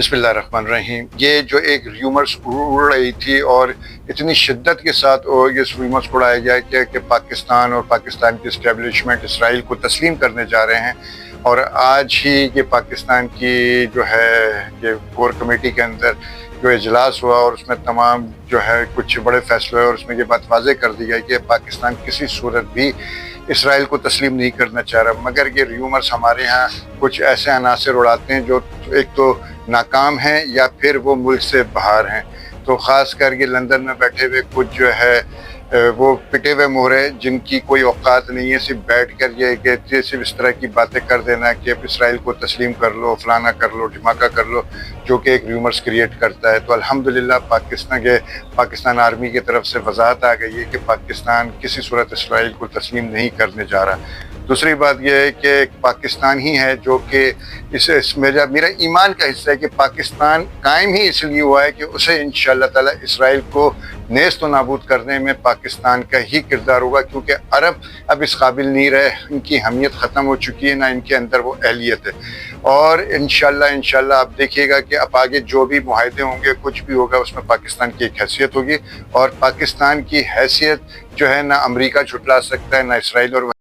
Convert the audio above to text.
बिस्मिल्लाहिर्रहमानिर्रहीम। ये जो एक र्यूमर्स उड़ रही थी और इतनी शिद्दत के साथ ये र्यूमर्स उड़ाया जाए कि पाकिस्तान और पाकिस्तान की इस्टेब्लिशमेंट इसराइल को तस्लीम करने जा रहे हैं। और आज ही ये पाकिस्तान की जो है ये कोर कमेटी के अंदर जो इजलास हुआ और उसमें तमाम जो है कुछ बड़े फैसले हुए और उसमें ये बात वाज़ेह कर दी गई कि पाकिस्तान किसी सूरत भी इसराइल को तस्लीम नहीं करना चाह रहा। मगर ये र्यूमर्स हमारे यहाँ कुछ ऐसे अनासर उड़ाते हैं जो एक तो नाकाम हैं या फिर वो मुल्क से बाहर हैं। तो ख़ास कर ये लंदन में बैठे हुए कुछ जो है वो पिटे हुए मोहरे जिनकी कोई औकात नहीं है सिर्फ बैठ कर ये कहते सिर्फ इस तरह की बातें कर देना कि अब इसराइल को तस्लीम कर लो, फलाना कर लो, ढिमाका कर लो, जो कि एक र्यूमर्स क्रिएट करता है। तो अल्हम्दुलिल्लाह पाकिस्तान आर्मी की तरफ से वजाहत आ गई है कि पाकिस्तान किसी सूरत इसराइल को तस्लीम नहीं करने जा रहा। दूसरी बात यह है कि पाकिस्तान ही है जो कि मेरा ईमान का हिस्सा है कि पाकिस्तान कायम ही इसलिए हुआ है कि उसे इंशाअल्लाह ताला इसराइल को नेस्त व नाबूद करने में पाकिस्तान का ही किरदार होगा, क्योंकि अरब अब इस काबिल नहीं रहे, इनकी हमियत ख़त्म हो चुकी है, ना इनके अंदर वो अहलियत है। और इंशाअल्लाह आप देखिएगा कि अब आगे जो भी मुआहदे होंगे, कुछ भी होगा, उसमें पाकिस्तान की एक हैसियत होगी और पाकिस्तान की हैसियत जो है ना अमेरिका झुटला सकता है ना इसराइल। और